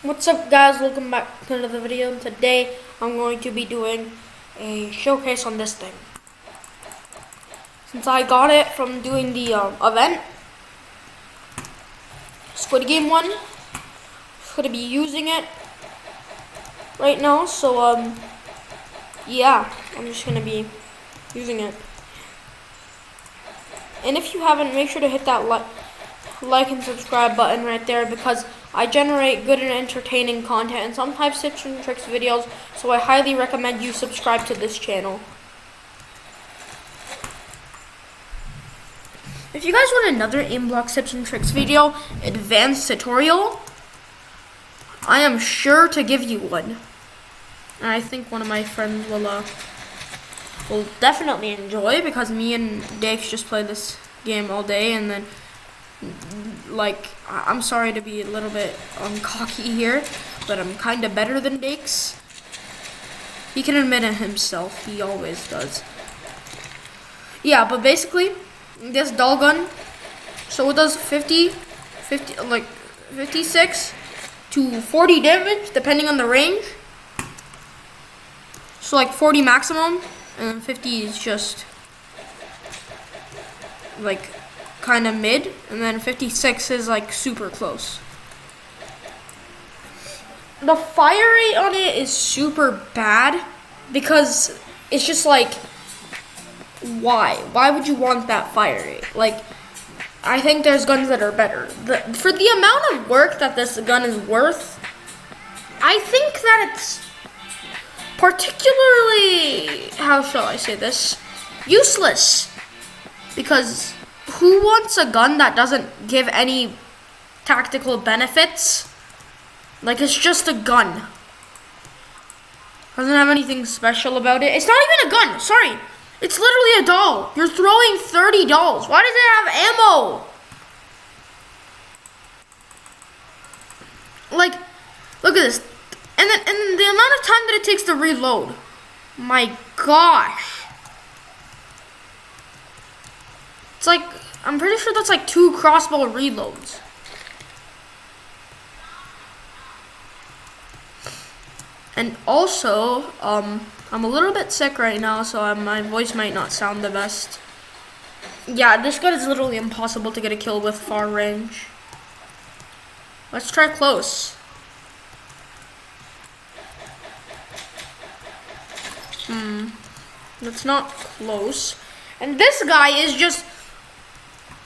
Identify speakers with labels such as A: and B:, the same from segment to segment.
A: What's up, guys? Welcome back to another video, and today I'm going to be doing a showcase on this thing. Since I got it from doing the event, Squid Game one, I'm going to be using it right now, so yeah, I'm just going to be using it. And if you haven't, make sure to hit that like and subscribe button right there, because I generate good and entertaining content and sometimes tips and tricks videos, so I highly recommend you subscribe to this channel. If you guys want another Aimblox tips and tricks video, advanced tutorial, I am sure to give you one. And I think one of my friends will definitely enjoy, because me and Dave just play this game all day, and then like, I'm sorry to be a little bit cocky here, but I'm kind of better than Dakes. He can admit it himself. He always does. Yeah, but basically, this doll gun, so it does 56 to 40 damage, depending on the range. So like 40 maximum, and 50 is just like kind of mid, and then 56 is like super close. The fire rate on it is super bad, because it's just like, why would you want that fire rate? Like, I think there's guns that are better. For the amount of work that this gun is worth, I think that it's particularly, how shall I say this, useless, because who wants a gun that doesn't give any tactical benefits? Like, it's just a gun. Doesn't have anything special about it. It's not even a gun, sorry. It's literally a doll. You're throwing 30 dolls. Why does it have ammo? Like, look at this. And then the amount of time that it takes to reload. My gosh. It's like, I'm pretty sure that's like 2 crossbow reloads. And also, I'm a little bit sick right now, so my voice might not sound the best. Yeah, this gun is literally impossible to get a kill with far range. Let's try close. That's not close. And this guy is just,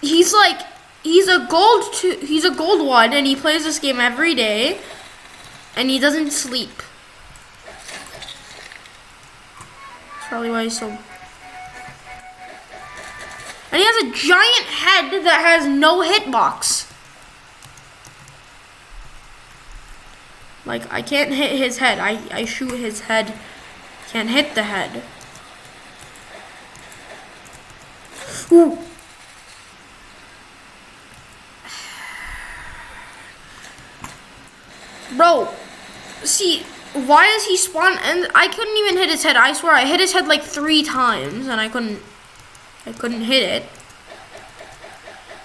A: he's a gold one, and he plays this game every day, and he doesn't sleep. That's probably why he's so. And he has a giant head that has no hitbox. Like, I can't hit his head. I shoot his head. Can't hit the head. Ooh. Bro, see, why is he spawn? And I couldn't even hit his head. I swear, I hit his head like 3 times, and I couldn't hit it.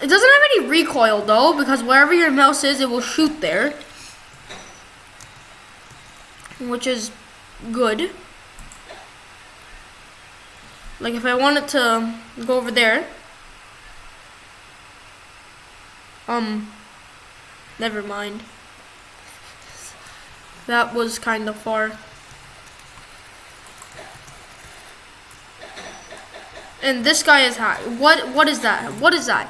A: It doesn't have any recoil though, because wherever your mouse is, it will shoot there, which is good. Like, if I wanted to go over there, never mind. That was kind of far. And this guy is high. What is that? What is that?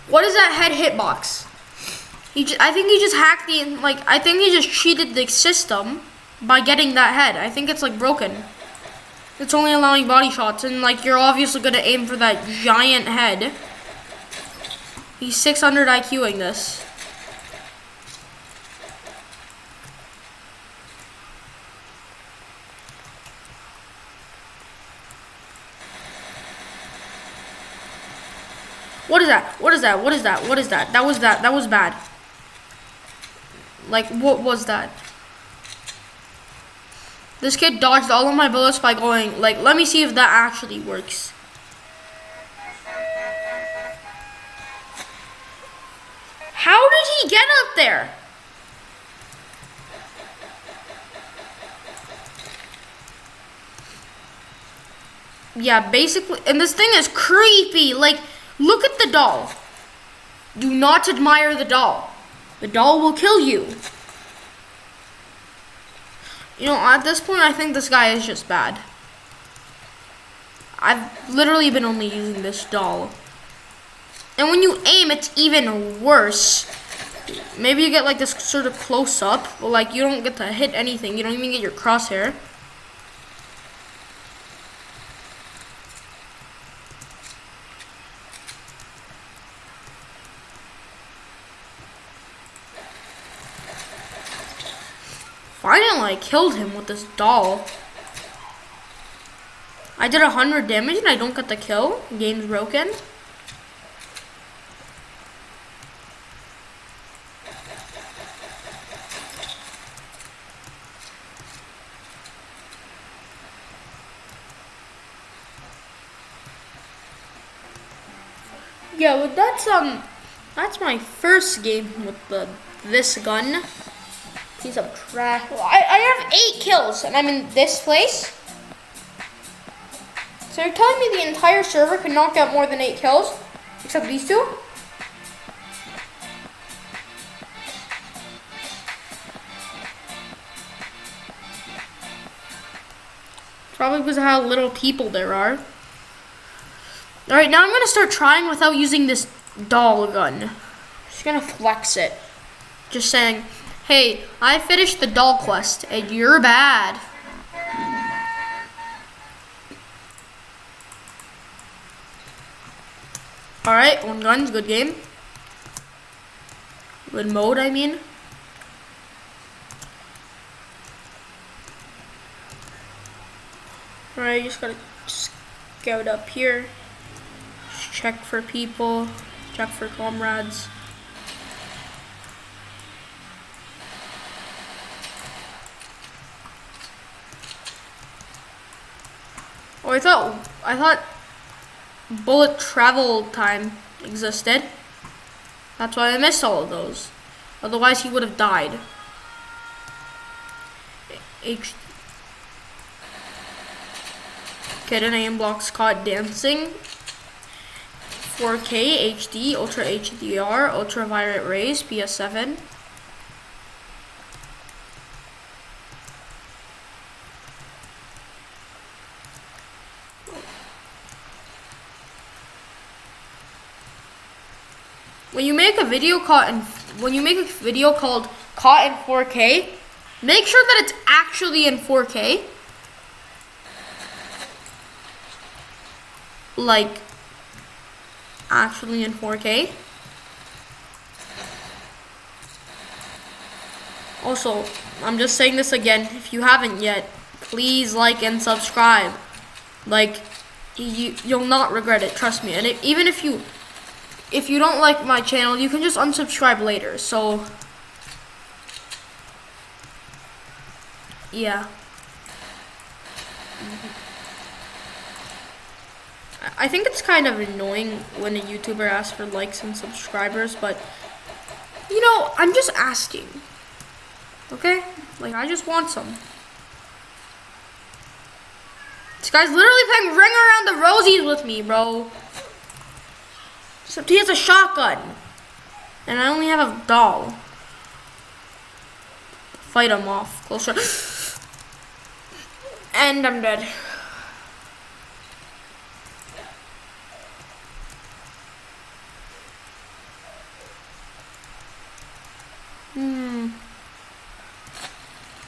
A: What is that head hitbox? I think he just hacked I think he just cheated the system by getting that head. I think it's like broken. It's only allowing body shots, and like, you're obviously gonna aim for that giant head. He's 600 IQing this. What is that? What is that? What is that? What is that? That was bad. Like, what was that? This kid dodged all of my bullets by going, like, let me see if that actually works. How did he get up there? Yeah, basically, and this thing is creepy. Like, look at the doll. Do not admire the doll. The doll will kill you. You know, at this point, I think this guy is just bad. I've literally been only using this doll. And when you aim, it's even worse. Maybe you get like this sort of close up, but like you don't get to hit anything. You don't even get your crosshair. Finally, I killed him with this doll. I did 100 damage and I don't get the kill. Game's broken. Yeah, well, that's my first game with this gun. Piece of trash. I have 8 kills, and I'm in this place. So you're telling me the entire server could knock out more than 8 kills, except these two? Probably because of how little people there are. Alright, now I'm gonna start trying without using this doll gun. Just gonna flex it. Just saying, hey, I finished the doll quest, and you're bad. Alright, 1 gun's good game. Good mode, I mean. Alright, just gotta scout up here. Check for people. Check for comrades. Oh, I thought bullet travel time existed. That's why I missed all of those. Otherwise, he would have died. Kid in Aimblox caught dancing. 4K, HD, Ultra HDR, Ultraviolet Rays, PS7. When you make a video caught in, caught in 4K, make sure that it's actually in 4K. Like, actually in 4K. Also, I'm just saying this again, if you haven't yet, please like and subscribe. Like, you'll not regret it, trust me. And even if you don't like my channel, you can just unsubscribe later. So, yeah. I think it's kind of annoying when a YouTuber asks for likes and subscribers, but, you know, I'm just asking. Okay? Like, I just want some. This guy's literally playing Ring Around the Rosies with me, bro. Except he has a shotgun. And I only have a doll. Fight him off. Closer. And I'm dead.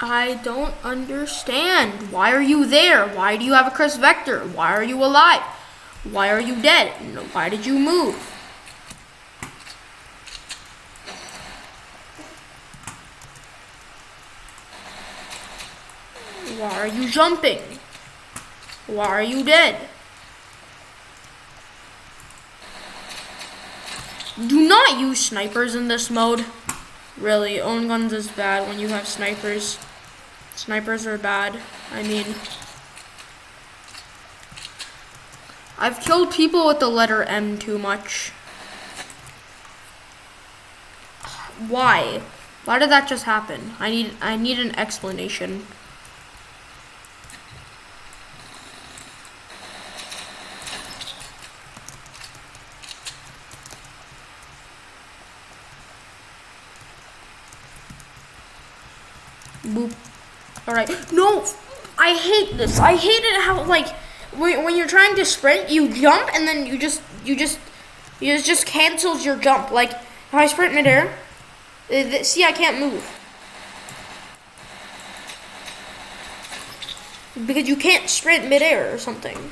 A: I don't understand. Why are you there? Why do you have a cursed vector? Why are you alive? Why are you dead? Why did you move? Why are you jumping? Why are you dead? Do not use snipers in this mode. Really, own guns is bad when you have snipers. Snipers are bad. I mean, I've killed people with the letter M too much. Why? Why did that just happen? I need an explanation. Boop. All right. No, I hate this. I hate it how like when you're trying to sprint, you jump and then you just cancels your jump. Like if I sprint midair, see I can't move because you can't sprint midair or something.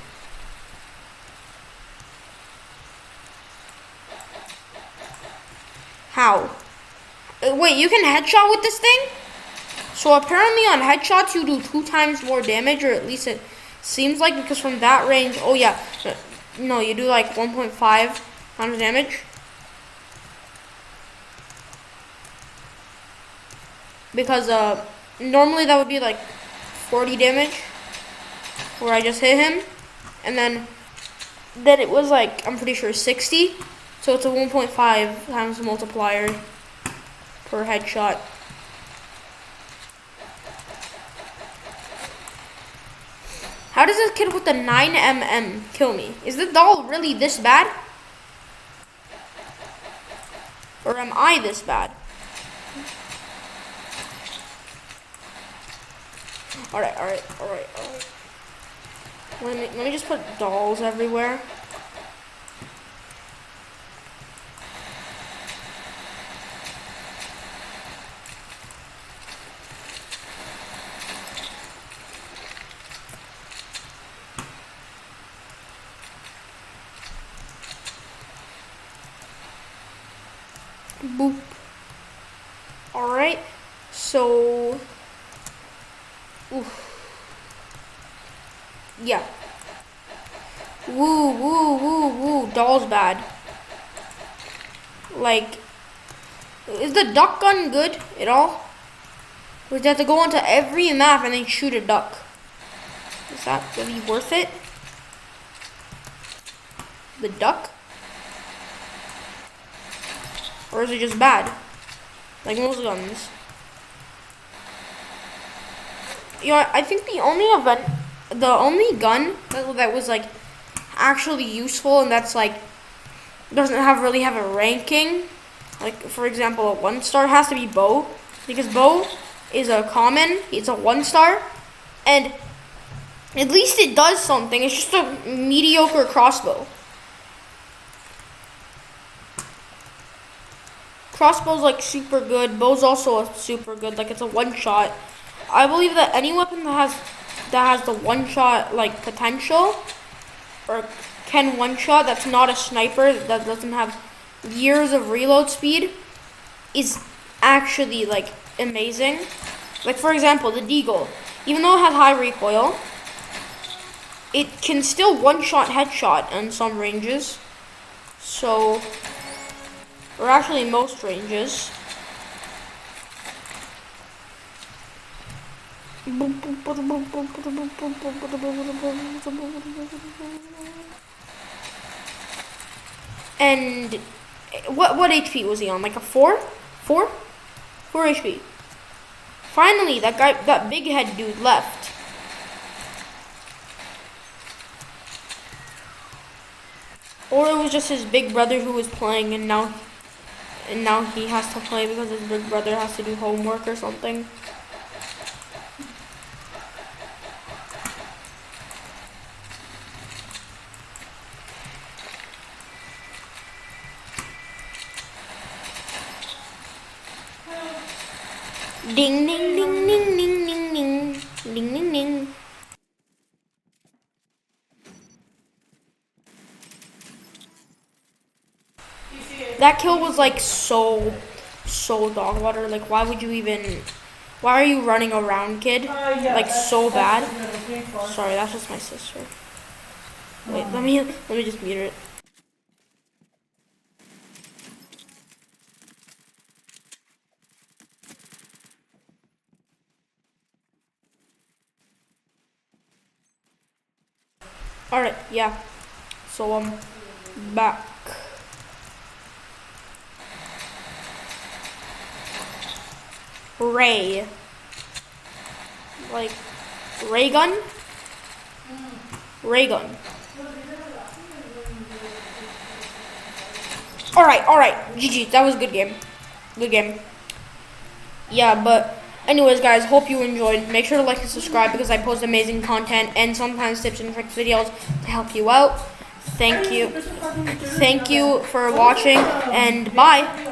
A: How? Wait, you can headshot with this thing? So apparently on headshots you do 2 times more damage, or at least it seems like, because from that range, oh yeah, no, you do like 1.5 times damage. Because normally that would be like 40 damage, where I just hit him, and then it was like, I'm pretty sure 60, so it's a 1.5 times multiplier per headshot. How does this kid with the 9mm kill me? Is the doll really this bad? Or am I this bad? Alright. Let me just put dolls everywhere. Boop. Alright, so yeah. Woo. Doll's bad. Like, is the duck gun good at all? Or do you have to go onto every map and then shoot a duck? Is that really worth it? The duck? Or is it just bad? Like most guns. You know, I think the only gun that was like actually useful and that's like doesn't really have a ranking, like for example a 1-star, has to be bow, because bow is a common, it's a 1-star, and at least it does something. It's just a mediocre crossbow. Crossbow's like super good. Bow's also super good. Like it's a 1-shot. I believe that any weapon that has the 1-shot like potential, or can 1-shot, that's not a sniper, that doesn't have years of reload speed, is actually like amazing. Like for example, the Deagle, even though it has high recoil, it can still 1-shot headshot in some ranges. So, or actually in most ranges. And what HP was he on? Like a 4? 4 HP. Finally, that big head dude left. Or it was just his big brother who was playing, and now he has to play because his big brother has to do homework or something. Ding ding ding ding ding ding ding ding ding ding. That kill was like so dog water. Like why are you running around, kid? Like so bad. Sorry, that's just my sister. Wait, let me just mute it. Alright, yeah. So I'm back. Ray. Like ray gun? Ray gun. Alright. GG. That was a good game. Good game. Yeah, but Anyways, guys, hope you enjoyed. Make sure to like and subscribe because I post amazing content and sometimes tips and tricks videos to help you out. Thank you for watching, and bye.